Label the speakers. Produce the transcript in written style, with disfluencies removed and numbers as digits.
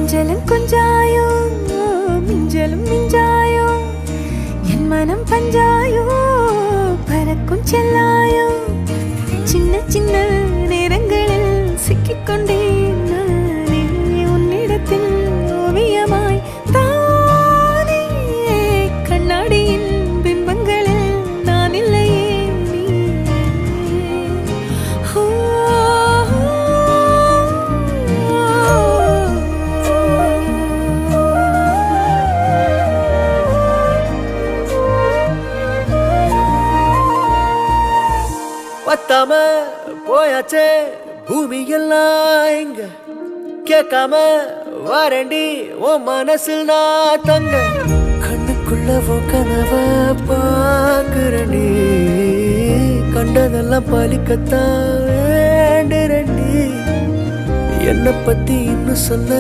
Speaker 1: கொஞ்சலும் கொஞ்சாயோ மிஞ்சலும் மிஞ்சாயோ என் மனம் பஞ்சாயோ பறக்கும் செல்லாயோ சின்ன சின்ன நேரங்களில் சிக்கிக்கொண்டேன் நானே உன்னிடத்தில் ஓவியமாய் தானே கண்ணாடியின் பிம்பங்களில் நான் இல்லையே நீ
Speaker 2: பத்தாம போயாச்சே பூமி எல்லாம் இங்க கேட்காம வாரண்டி உன் மனசில் நான் தங்க கண்ணுக்குள்ள கனவ பாக்குறண்டி கண்டதெல்லாம் பலிக்கத்தான் வேண்டுறண்டி என்னை பத்தி இன்னும் சொல்ல